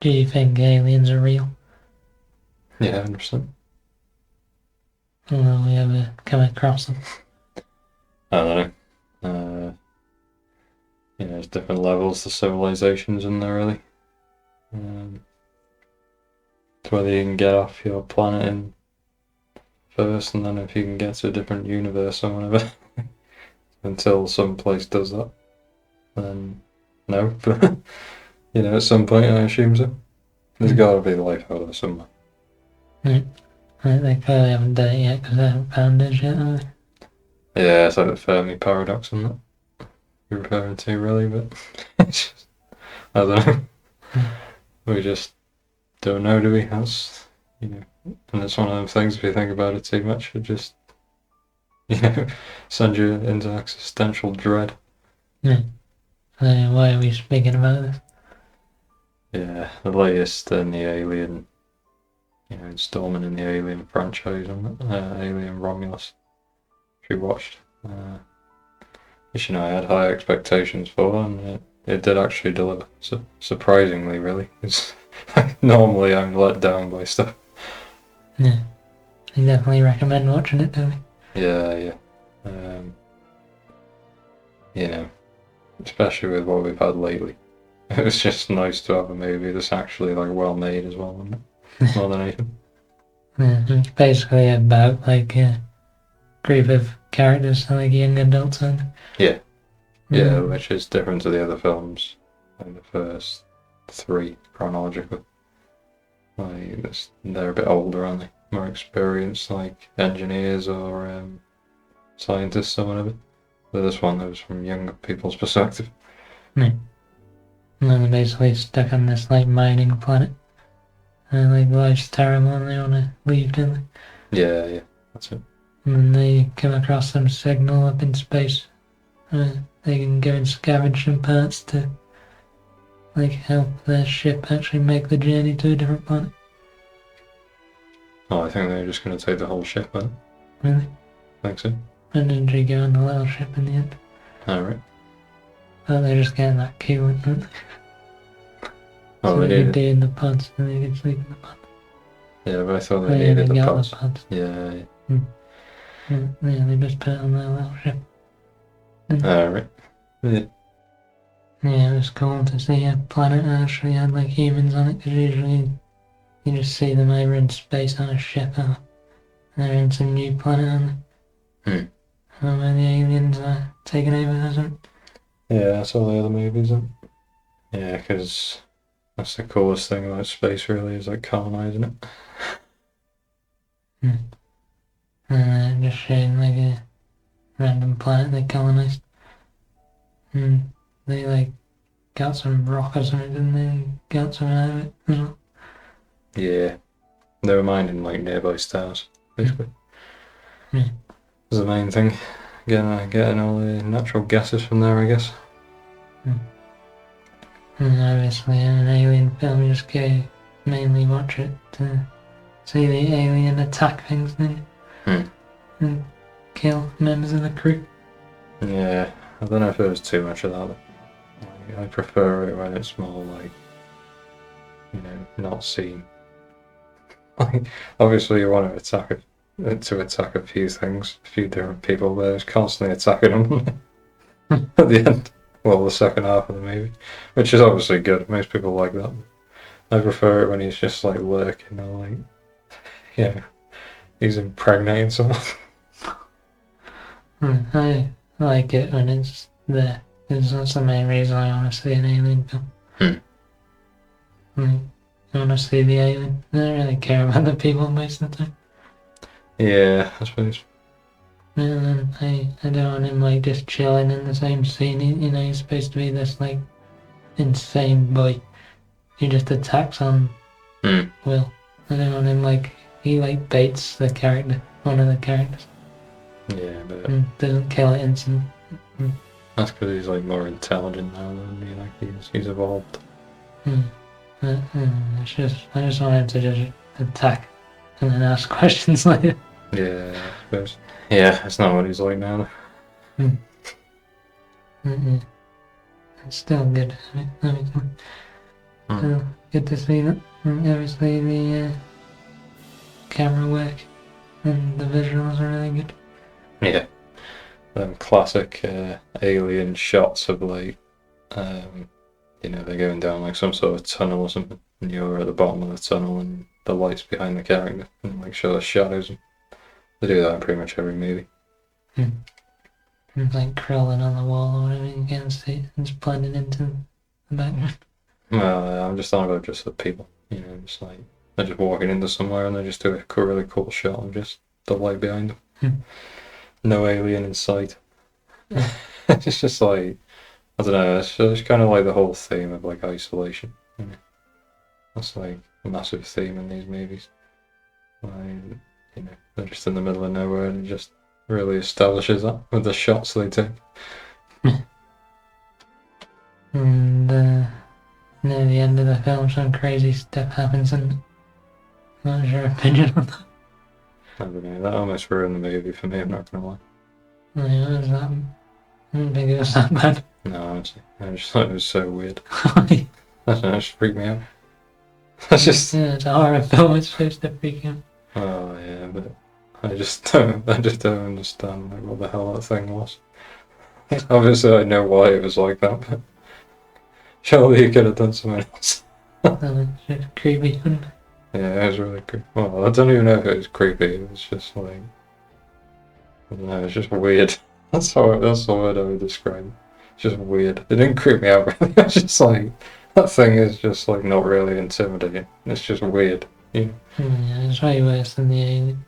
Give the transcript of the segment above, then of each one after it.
Do you think aliens are real? Yeah, 100%. Or will we ever come across them? I don't know. There's different levels to civilizations in there, really. It's whether you can get off your planet in first, and then if you can get to a different universe or whatever. Until some place does that, then no. But at some point, I assume so. There's got to be life out there somewhere. Right. They clearly haven't done it yet because they haven't found it yet, have they? Yeah, it's like the Fermi paradox, isn't it? You're referring to, really, but it's just, I don't know. We just don't know, do we? That's and it's one of those things. If you think about it too much, it just sends you into existential dread. Yeah. So why are we speaking about this? Yeah, the latest in the Alien, installment in the Alien franchise, Alien Romulus. Which we watched. Which I had high expectations for, and it did actually deliver. So surprisingly, really, because normally I'm let down by stuff. Yeah. I definitely recommend watching it, don't we? Yeah. Especially with what we've had lately. It was just nice to have a movie that's actually well made as well, isn't it? More than anything. Yeah, it's basically about a group of characters, young adults, and Yeah, which is different to the other films, like the first three chronologically. They're a bit older, aren't they? More experienced, like engineers or scientists or whatever. But this one, was from younger people's perspective. Yeah. And then they're basically stuck on this mining planet. And life's terrible and they want to leave, don't they? Yeah, that's it. And then they come across some signal up in space. They can go and scavenge some parts to help their ship actually make the journey to a different planet. Oh, I think they're just going to take the whole ship then. Really? I think so. And didn't you go on the little ship in the end? Alright. But they're just getting that coolant, aren't they? Oh, so they could needed. do in the pods and they could sleep in the pods. Yeah, but I thought they needed the pods. The pods. Yeah. Yeah, they just put it on their little ship. Alright. Yeah. Yeah, it was cool to see a planet that actually had humans on it, because usually you just see them over in space on a ship, or they're in some new planet, aren't they? And where the aliens are taking over or something. Yeah, that's all the other movies, isn't it? Yeah, because that's the coolest thing about space, really, is colonizing it. And just showing a random planet they colonized. And they got some rock or something, didn't they? Got something out of it as well. Yeah. They were mining nearby stars, basically. Yeah. Was the main thing. Getting all the natural gases from there, I guess. And obviously in an alien film you just go mainly watch it to see the alien attack things, don't you? And kill members of the crew. Yeah, I don't know if there was too much of that. I prefer it when it's more not seen. Obviously you want to attack a few things, a few different people, but it's constantly attacking them at the end. Well, the second half of the movie, which is obviously good. Most people like that. I prefer it when he's just lurking or he's impregnating someone. I like it when it's there, because that's the main reason I want to see an alien film. I want to see the alien. I don't really care about the people most of the time. Yeah, I suppose. And then I don't want him just chilling in the same scene. He's supposed to be this insane boy who just attacks on Will. I don't want him he baits the character, one of the characters. Yeah, but and doesn't kill it instantly. That's because he's more intelligent now than he's evolved. I just want him to just attack and then ask questions later. Yeah, I suppose. Yeah, that's not what he's like now. It's still good. Still good to see that. And obviously the camera work and the visuals are really good. Yeah. Them classic alien shots of like, they're going down like some sort of tunnel or something, and you're at the bottom of the tunnel and the light's behind the character and like show the shadows. They do that in pretty much every movie. And like crawling on the wall or whatever, you can see it, and just blending into the background. Well, I'm just talking about just the people, just like they're just walking into somewhere and they just do a really cool shot of just the light behind them. No alien in sight. It's just like, I don't know, it's kind of like the whole theme of like isolation. That's like a massive theme in these movies. Like, they're just in the middle of nowhere and it just really establishes that with the shots they take. And near the end of the film, some crazy stuff happens, and what's your opinion on that? I don't know, that almost ruined the movie for me, I'm not gonna lie. Yeah, was that? I didn't think it was that bad. No, honestly, I just thought it was so weird. I don't know, it just freaked me out. It's a horror film, it's supposed to freak you. Oh yeah, but I just don't understand like what the hell that thing was. Obviously I know why it was like that, but surely you could have done something else. That was just creepy. Yeah, it was really creepy. Well, I don't even know if it was creepy, it was just like, I don't know, it's just weird. That's the word I would describe it. It's just weird. It didn't creep me out really, it's just like, that thing is just like not really intimidating. It's just weird. Yeah, it's way worse than the alien.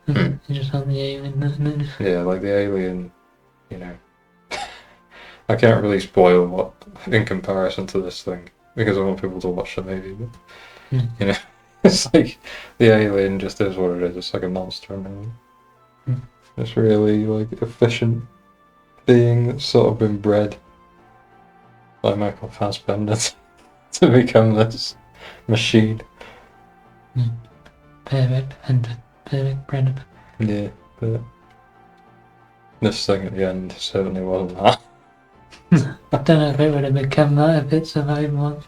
You just want the alien, Yeah, like the alien, I can't really spoil what in comparison to this thing because I want people to watch the movie. But, it's like the alien just is what it is. It's like a monster. It's really like efficient being that's sort of been bred by Michael Fassbender to become this machine. Perfect hunter, perfect predator. Yeah, but this thing at the end certainly wasn't that. I don't know if it would have become that if it survived once.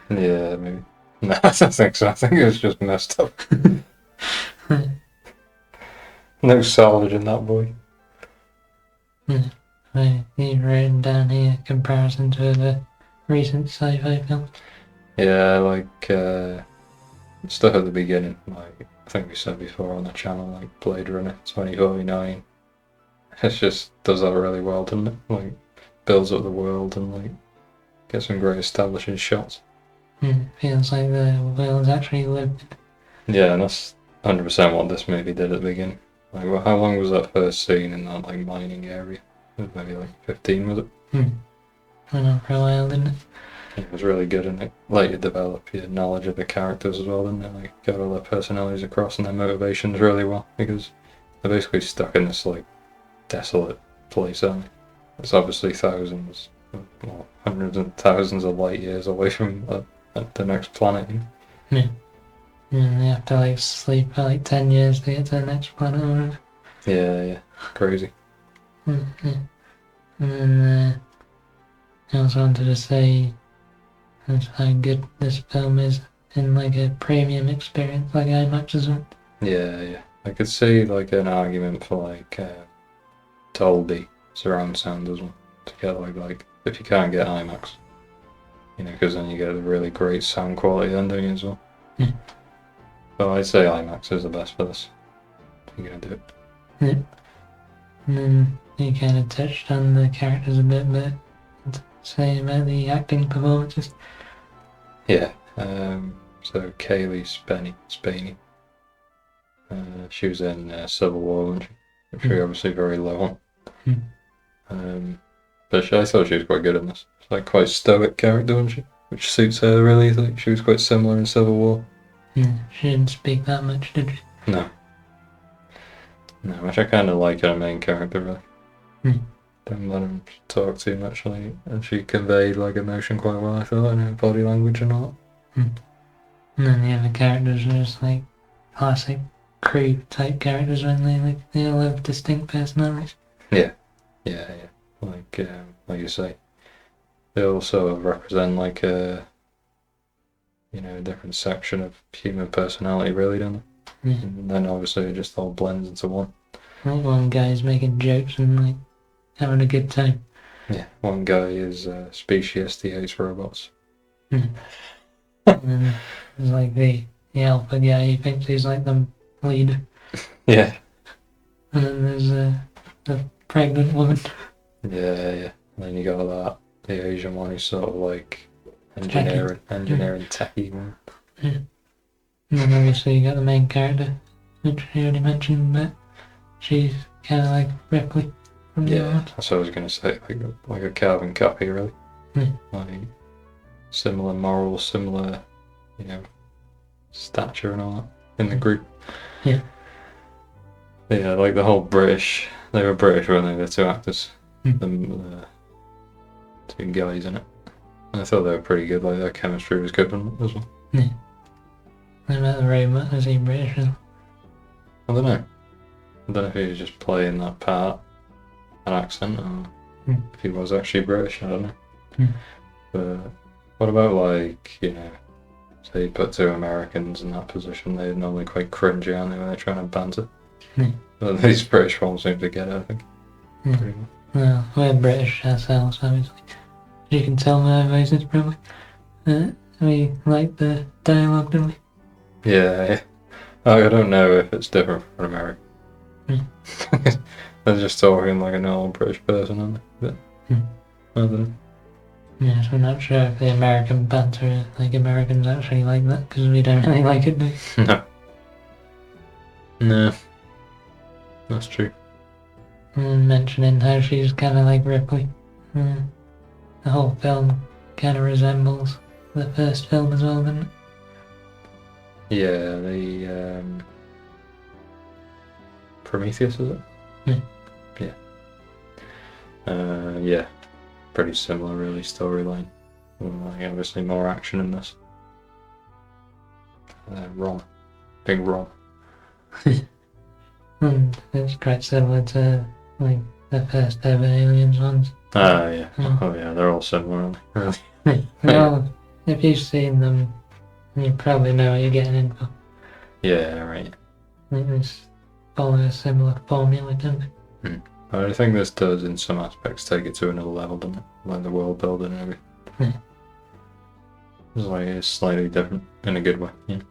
Yeah, maybe. No, I don't think so. I think it was just messed up. No salvaging that boy. You've written down here comparison to the recent sci-fi films. Yeah, like stuff at the beginning, like I think we said before on the channel, like Blade Runner 2049. It just does that really well, doesn't it? Like builds up the world and like gets some great establishing shots. Feels like the world's actually lived. Yeah, and that's 100% what this movie did at the beginning. Like, how long was that first scene in that like mining area? It was maybe like 15, was it? Went on for a while, didn't it? It was really good, and it let you develop your knowledge of the characters as well, didn't it? Like, got all their personalities across and their motivations really well, because they're basically stuck in this like desolate place, aren't they? It's obviously thousands, well, hundreds and thousands of light years away from the next planet. Yeah. And they have to like sleep for like 10 years to get to the next planet or whatever. Yeah, crazy. And then I also wanted to say how good this film is in like a premium experience, like IMAX as well. Yeah. I could see like an argument for like Dolby surround sound as well, to get like if you can't get IMAX, because then you get a really great sound quality then, don't you, as well? But I'd say IMAX is the best for this. You're gonna do it. Yeah. And then you kind of touched on the characters a bit, but say about the acting performances. Yeah. So Cailee Spaeny. She was in Civil War, wasn't she? Which she obviously very low on. But I thought she was quite good in this. It's like quite stoic character, wasn't she? Which suits her really. Like she was quite similar in Civil War. Yeah, she didn't speak that much, did she? No, which I kind of like her main character really. Don't let him talk too much, like, and she conveyed like emotion quite well, I thought, in her body language and all. And then the other characters are just like classic crew type characters when they all have distinct personalities. Yeah. Like you say, they all sort of represent like a a different section of human personality, really, don't they? Yeah. And then obviously it just all blends into one. Like one guy's making jokes and like having a good time. Yeah, one guy is speciesist, he hates robots. And then there's like the alpha guy, he thinks he's like the leader. Yeah. And then there's the pregnant woman. Yeah. And then you got the Asian one who's sort of like engineering techie one. Yeah. And then obviously you got the main character, which you already mentioned, but she's kind of like Ripley from the other one. That's what I was going to say, like a carbon copy, really. Yeah. Like similar morals, similar, stature and all that in the group. Yeah. Yeah, like the whole British. They were British, weren't they? The two actors, the two guys in it. And I thought they were pretty good. Like their chemistry was good on it as well. Yeah. What about the robot? Is he British? I don't know. I don't know if he was just playing that part, an accent, or if he was actually British. I don't know. But what about say you put two Americans in that position? They're normally quite cringy, aren't they, when they're trying to banter? But these British ones seem to get it, I think. Pretty well. Well, we're British ourselves, obviously. You can tell my voices probably. We like the dialogue, don't we? Yeah. I don't know if it's different from America. They're just talking like a normal British person, aren't they? But, I don't know. Yes, we're not sure if the American banter, like Americans actually like that, because we don't really like it, do we? No. That's true. And mentioning how she's kind of like Ripley. The whole film kind of resembles the first film as well, doesn't it? Yeah, the Prometheus, is it? Yeah. Pretty similar, really, storyline. Like, obviously more action in this. Big Rom. And it's quite similar to like the first ever Aliens ones. Yeah. Oh yeah, they're all similar, aren't they? Well, if you've seen them, you probably know what you're getting in for. Yeah, right. Like this follow a similar formula, don't it? I think this does, in some aspects, take it to another level, doesn't it? Like the world building and everything. It's like it's slightly different in a good way. Yeah,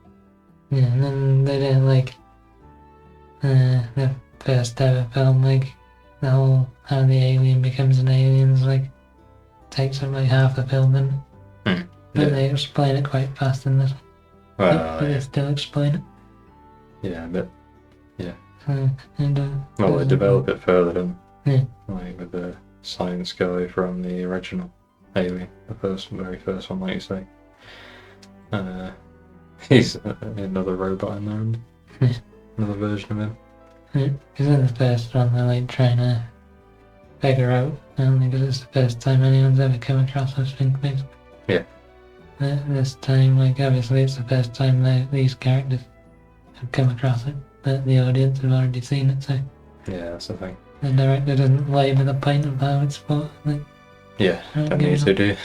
and then they did like the first ever film, like the whole how the alien becomes an alien's like takes up like half the film, and but they explain it quite fast in this. Well, They still explain it. Yeah, but well, they develop it further, don't they? Yeah. Like with the science guy from the original Alien, the very first one, like you say. He's another robot in there, another version of him. Because in the first one, they're like trying to figure out, only because it's the first time anyone's ever come across such thing, basically. Yeah. This time, like obviously, it's the first time these characters have come across it, but the audience have already seen it, so. Yeah, that's the thing. The director doesn't labour the point of how it's for. Like, yeah, don't need to do.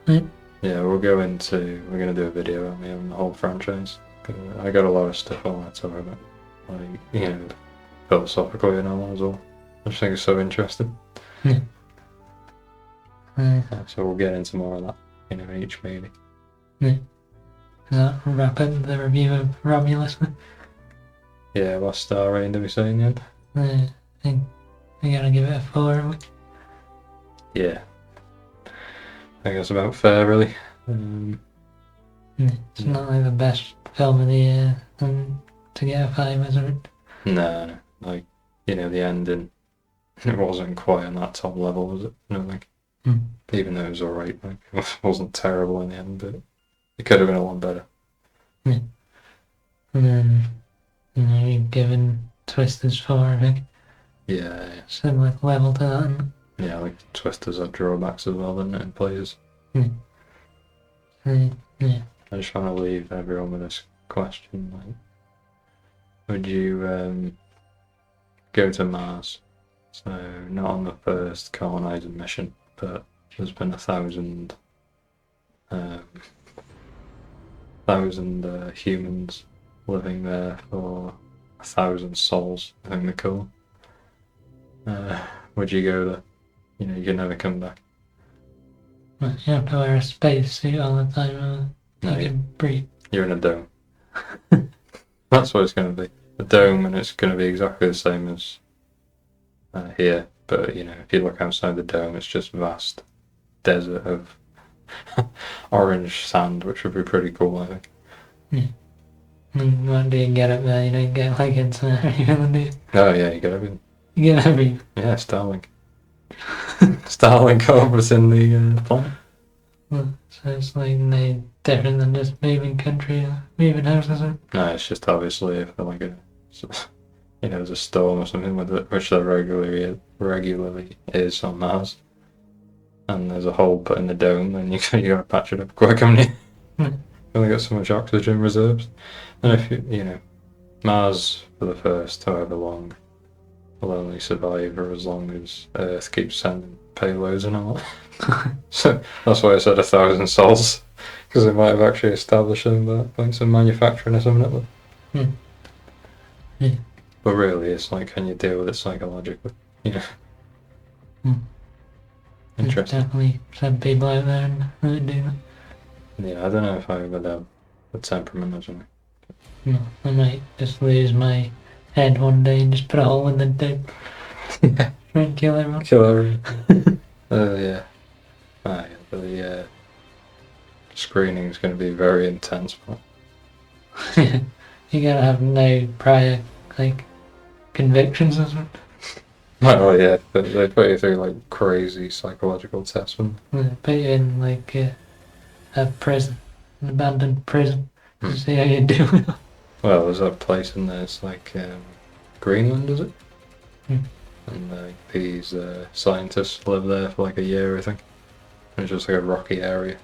Yeah. Yeah, we're going to do a video on the whole franchise. I got a lot of stuff I want to talk about, like philosophically and all that as well. I just think it's so interesting. Yeah. So we'll get into more of that, each maybe. Yeah. Does that wrap up the review of Romulus? Yeah, what star rating do we say in the end? I think we gotta give it a 4, haven't we? Yeah. I think that's about fair, really. It's not like the best film of the year to get a 5, is it? No. Like, the ending, it wasn't quite on that top level, was it? Even though it was alright, like, it wasn't terrible in the end, but it could have been a lot better. Yeah. And then, you've given Twisters 4, I think. Yeah. Similar level to that, isn't it? Yeah, like Twisters have drawbacks as well, doesn't it, in players? Yeah. I just want to leave everyone with this question, would you go to Mars? So, not on the first colonizing mission, but there's been 1,000 1,000 humans living there for 1,000 souls, I think they're called. Would you go there? You know, you can never come back. You have to wear a spacesuit all the time. No, you can breathe. You're in a dome. That's what it's going to be. A dome, and it's going to be exactly the same as here. But, you know, if you look outside the dome, it's just vast desert of orange sand, which would be pretty cool, I think. And what do you get up there? You don't get like internet or anything, do you? Oh, yeah, you get everything. You get everything. Yeah, Starlink. Starlink orbiting the planet. Well, so it's like no different than just moving country or moving houses. No, it's just obviously if they're like there's a storm or something with it, which there regularly is on Mars, and there's a hole put in the dome, then you gotta patch it up quick, haven't you? Mm. Only got so much oxygen reserves, and if you know, Mars for the first however long will only survive for as long as Earth keeps sending payloads and all that. So that's why I said 1,000 souls, because they might have actually established them by that point, some manufacturing or something. Yeah. But really, it's like, can you deal with it psychologically? You know. Interesting. There's definitely some people out there that do that. Yeah, I don't know if I would have the temperament or something. No, I might just lose my head one day and just put a hole in the dome. Yeah. Try and kill everyone. Kill everyone. Yeah. The screening is going to be very intense. You gotta have no prior, like, convictions or something. Oh yeah, they put you through like crazy psychological tests. They put you in like a prison, an abandoned prison, to see how you do with it. Well, there's that place in there. It's like Greenland, is it? And these scientists live there for like a year, I think. And it's just like a rocky area,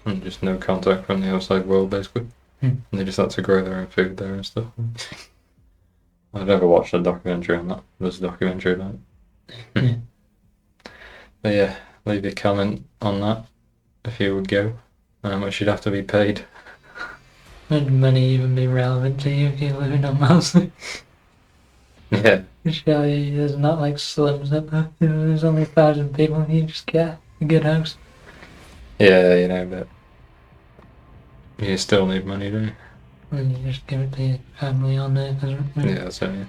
and just no contact from the outside world, basically. And they just had to grow their own food there and stuff. I've never watched a documentary on that. There's a documentary about it. But yeah, leave your comment on that if you would go. How much you'd have to be paid. Would money even be relevant to you if you're living on Mars? Yeah. Surely there's not like slums up there. There's only 1,000 people and you just get a good house. Yeah, you know, but you still need money, don't you? And you just give it to your family on there. Yeah, that's it. Yeah.